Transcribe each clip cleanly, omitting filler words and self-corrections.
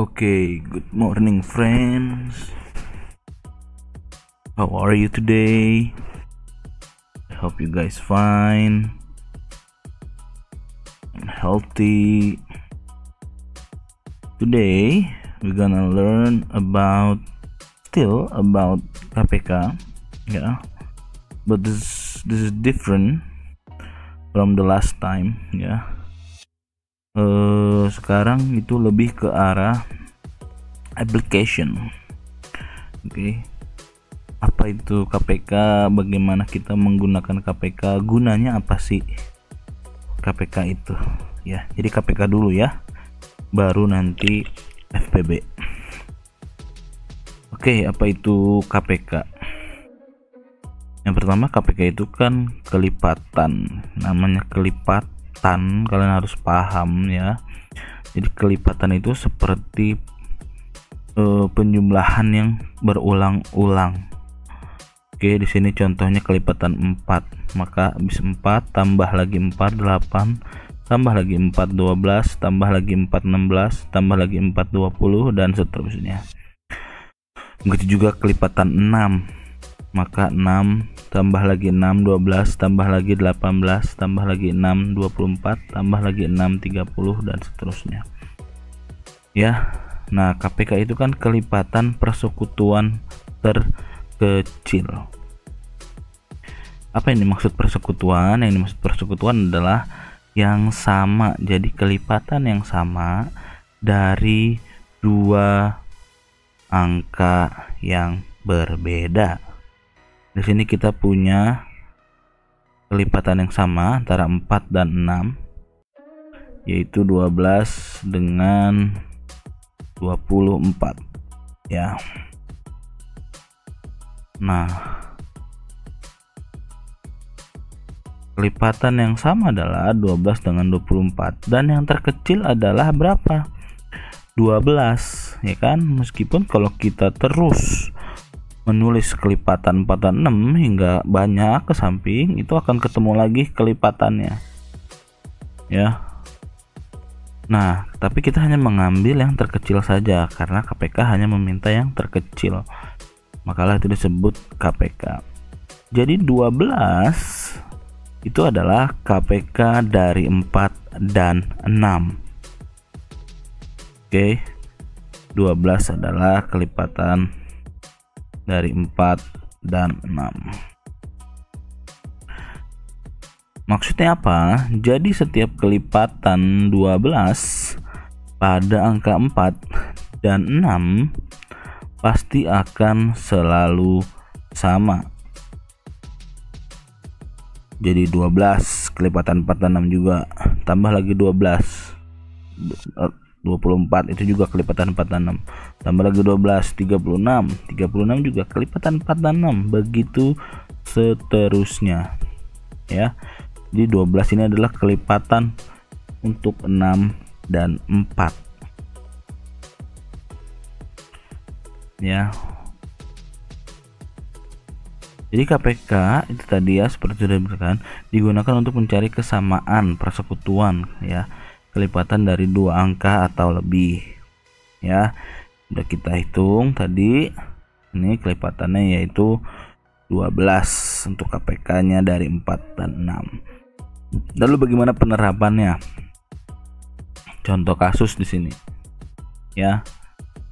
Okay, good morning, friends. How are you today? I hope you guys fine and healthy. Today we're gonna learn about KPK, yeah. But this is different from the last time, ya. Sekarang itu lebih ke arah application. Oke. Apa itu KPK? Bagaimana kita menggunakan KPK? Gunanya apa sih KPK itu? Ya, jadi KPK dulu ya. Baru nanti FPB. Oke, apa itu KPK? Yang pertama, KPK itu kan kelipatan. Namanya kelipatan, kalian harus paham ya. Jadi kelipatan itu seperti penjumlahan yang berulang-ulang. Oke, di sini contohnya kelipatan 4. Maka habis 4 tambah lagi 4 8, tambah lagi 4 12, tambah lagi 4 16, tambah lagi 4 20 dan seterusnya. Begitu juga kelipatan 6. Maka 6 tambah lagi 6 12, tambah lagi 18, tambah lagi 6 24, tambah lagi 6 30 dan seterusnya. Ya. Nah, KPK itu kan kelipatan persekutuan terkecil. Apa ini maksud persekutuan? Yang dimaksud persekutuan adalah yang sama. Jadi kelipatan yang sama dari dua angka yang berbeda. Di sini kita punya kelipatan yang sama antara 4 dan 6, yaitu 12 dengan 24 ya. Nah, kelipatan yang sama adalah 12 dengan 24 dan yang terkecil adalah berapa? 12 ya kan. Meskipun kalau kita terus menulis kelipatan 4 dan 6 hingga banyak ke samping, itu akan ketemu lagi kelipatannya ya. Nah, tapi kita hanya mengambil yang terkecil saja karena KPK hanya meminta yang terkecil. Makalah itu disebut KPK. Jadi 12 itu adalah KPK dari 4 dan 6. Oke. 12 adalah kelipatan dari 4 dan 6. Maksudnya apa? Jadi setiap kelipatan 12 pada angka 4 dan 6 pasti akan selalu sama. Jadi 12 kelipatan 4 dan 6 juga. Tambah lagi 12 24 itu juga kelipatan 4 dan 6. Tambah lagi 12 36 juga kelipatan 4 dan 6. Begitu seterusnya ya. Jadi 12 ini adalah kelipatan untuk 6 dan 4 ya. Jadi KPK itu tadi ya, seperti sudah diberikan, digunakan untuk mencari kesamaan persekutuan ya, kelipatan dari dua angka atau lebih ya. Udah kita hitung tadi, ini kelipatannya yaitu 12 untuk KPK nya dari 4 dan 6. Lalu bagaimana penerapannya? Contoh kasus di sini ya.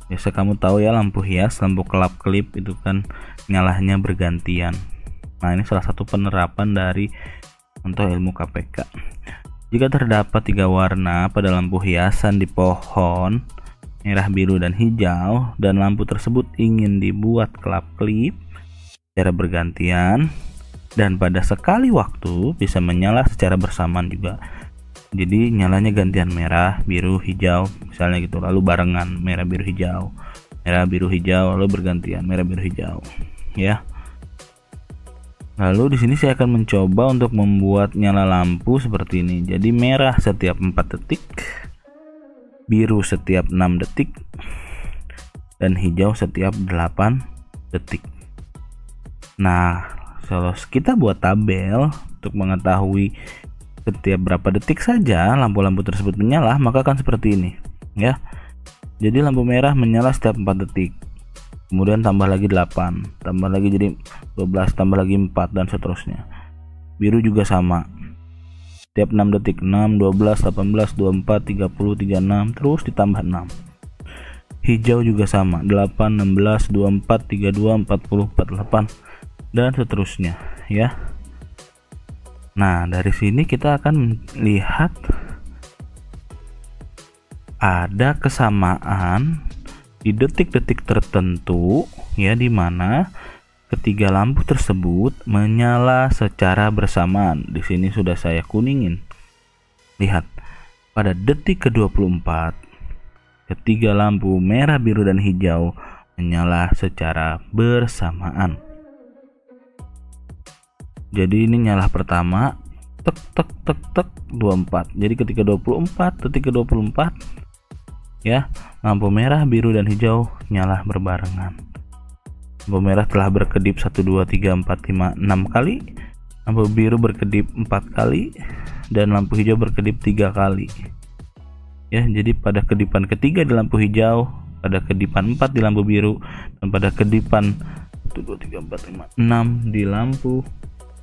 Biasa kamu tahu ya, lampu hias, lampu kelap-kelip itu kan nyalanya bergantian. Nah, ini salah satu penerapan dari untuk ilmu KPK. Jika terdapat 3 warna pada lampu hiasan di pohon, merah, biru, dan hijau, dan lampu tersebut ingin dibuat kelap-kelip secara bergantian dan pada sekali waktu bisa menyala secara bersamaan juga. Jadi nyalanya gantian merah, biru, hijau misalnya gitu, lalu barengan merah, biru, hijau, lalu bergantian merah, biru, hijau ya. Lalu di sini saya akan mencoba untuk membuat nyala lampu seperti ini. Jadi merah setiap 4 detik, biru setiap 6 detik, dan hijau setiap 8 detik. Nah, kalau kita buat tabel untuk mengetahui setiap berapa detik saja lampu-lampu tersebut menyala, maka akan seperti ini ya. Jadi lampu merah menyala setiap 4 detik. Kemudian tambah lagi 8, tambah lagi jadi 12, tambah lagi 4 dan seterusnya. Biru juga sama. Setiap 6 detik 6, 12, 18, 24, 30, 36 terus ditambah 6. Hijau juga sama, 8, 16, 24, 32, 40, 48 dan seterusnya ya. Nah, dari sini kita akan lihat ada kesamaan di detik-detik tertentu ya, di mana ketiga lampu tersebut menyala secara bersamaan. Di sini sudah saya kuningin. Lihat, pada detik ke-24 ketiga lampu merah, biru dan hijau menyala secara bersamaan. Jadi ini nyala pertama, tek tek tek tek 24. Jadi ketika 24 detik ke-24 ya, lampu merah, biru dan hijau nyala berbarengan. Lampu merah telah berkedip 1 2 3 4 5 6 kali, lampu biru berkedip 4 kali dan lampu hijau berkedip 3 kali. Ya, jadi pada kedipan ketiga di lampu hijau, pada kedipan 4 di lampu biru, dan pada kedipan 1 2 3 4 5 6 di lampu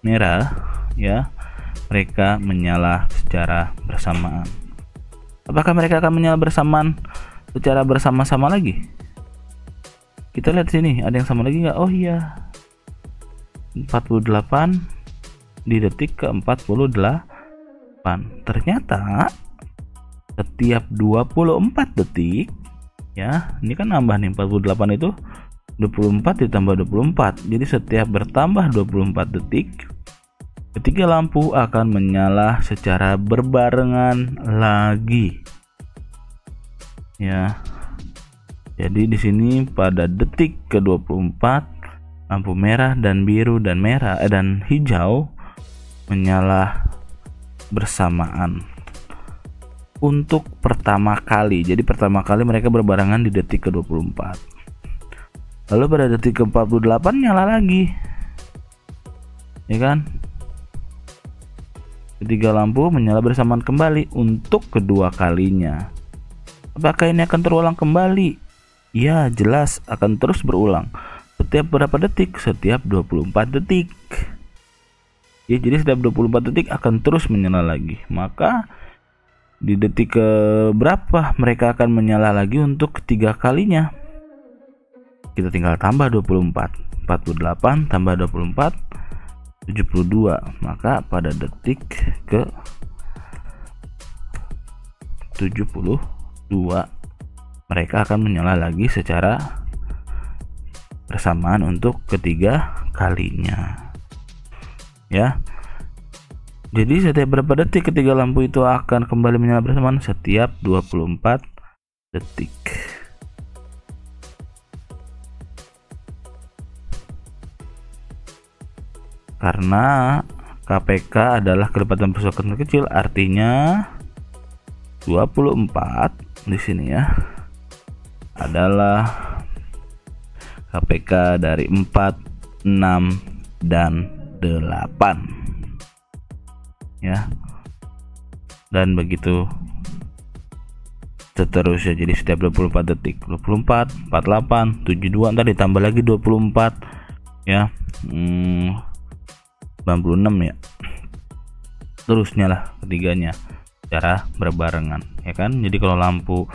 merah ya, mereka menyala secara bersamaan. Apakah mereka akan menyala bersamaan secara bersama-sama lagi? Kita lihat sini, ada yang sama lagi nggak? Oh iya, 48 di detik ke-48. Ternyata setiap 24 detik ya, ini kan nambah nih, 48 itu 24 ditambah 24. Jadi setiap bertambah 24 detik ketiga lampu akan menyala secara berbarengan lagi. Ya. Jadi di sini pada detik ke-24 lampu merah dan biru dan dan hijau menyala bersamaan untuk pertama kali. Jadi pertama kali mereka berbarengan di detik ke-24. Lalu pada detik ke-48 nyala lagi. Ya kan? Ketiga lampu menyala bersamaan kembali untuk kedua kalinya. Apakah ini akan terulang kembali? Ya, jelas akan terus berulang. Setiap berapa detik? Setiap 24 detik. Ya, jadi setiap 24 detik akan terus menyala lagi. Maka di detik ke berapa mereka akan menyala lagi untuk ketiga kalinya? Kita tinggal tambah 24. 48 tambah 24 72. Maka pada detik ke 72 mereka akan menyala lagi secara bersamaan untuk ketiga kalinya ya. Jadi setiap berapa detik ketiga lampu itu akan kembali menyala bersamaan? Setiap 24 detik. Karena KPK adalah kecepatan persatuan kecil, artinya 24 di sini ya adalah KPK dari 4, 6 dan 8 ya, dan begitu seterusnya. Jadi setiap 24 detik 24, 48, 72, ntar ditambah lagi 24 ya, 96 ya, terusnya lah ketiganya secara berbarengan ya kan. Jadi kalau lampu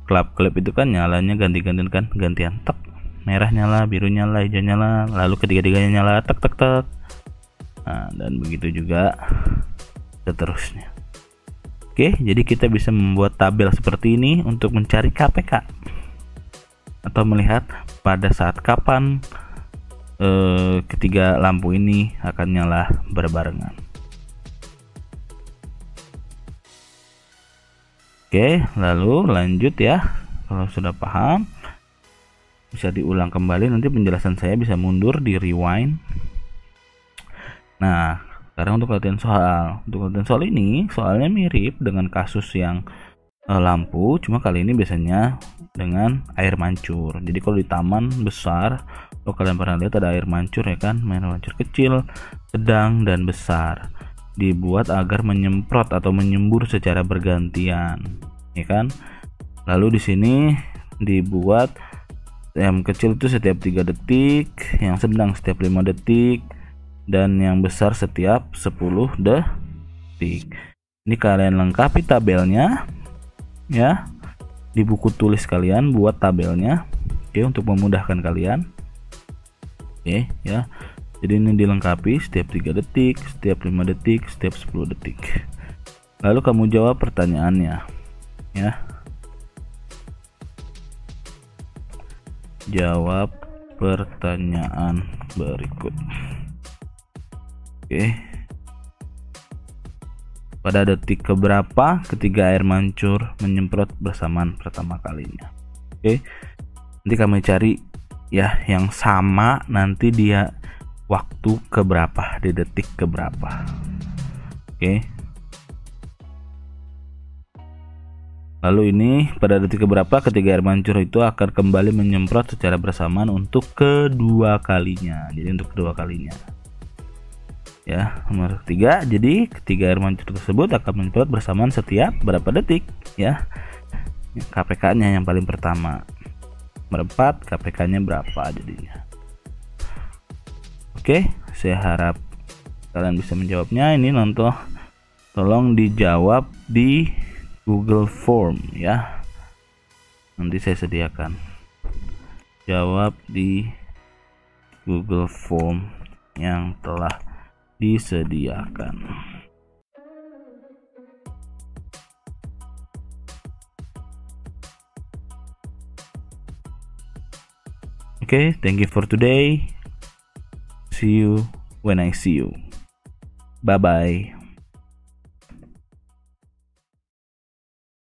klep itu kan nyalanya ganti-gantian kan, gantian tek, merah nyala, biru nyala, hijau nyala, lalu ketiga-tiganya nyala tek tek tek. Nah, dan begitu juga seterusnya. Oke, jadi kita bisa membuat tabel seperti ini untuk mencari KPK atau melihat pada saat kapan ketiga lampu ini akan nyala berbarengan. Oke, lalu lanjut ya. Kalau sudah paham bisa diulang kembali, nanti penjelasan saya bisa mundur di rewind. Nah, sekarang untuk latihan soal. Untuk latihan soal ini, soalnya mirip dengan kasus yang lampu, cuma kali ini biasanya dengan air mancur. Jadi kalau di taman besar, kalau kalian pernah lihat ada air mancur ya kan, air mancur kecil, sedang dan besar, dibuat agar menyemprot atau menyembur secara bergantian, ya kan. Lalu di sini dibuat. Yang kecil itu setiap 3 detik, yang sedang setiap 5 detik, dan yang besar setiap 10 detik. Ini kalian lengkapi tabelnya ya. Di buku tulis kalian buat tabelnya, oke, untuk memudahkan kalian. Oke ya. Jadi ini dilengkapi setiap 3 detik, setiap 5 detik, setiap 10 detik. Lalu kamu jawab pertanyaannya ya. Jawab pertanyaan berikut. Oke. Pada detik keberapa ketiga air mancur menyemprot bersamaan pertama kalinya? Oke. Nanti kami cari ya yang sama, nanti dia waktu keberapa, di detik keberapa. Oke. Lalu ini pada detik keberapa ketiga air mancur itu akan kembali menyemprot secara bersamaan untuk kedua kalinya. Jadi untuk kedua kalinya. Ya, nomor 3. Jadi ketiga air mancur tersebut akan menyemprot bersamaan setiap berapa detik ya. KPK-nya yang paling pertama. Nomor 4, KPK-nya berapa jadinya. Oke, saya harap kalian bisa menjawabnya. Ini tolong dijawab di Google Form ya. Nanti saya sediakan. Jawab di Google Form yang telah disediakan. Okay, thank you for today. See you when I see you. Bye bye.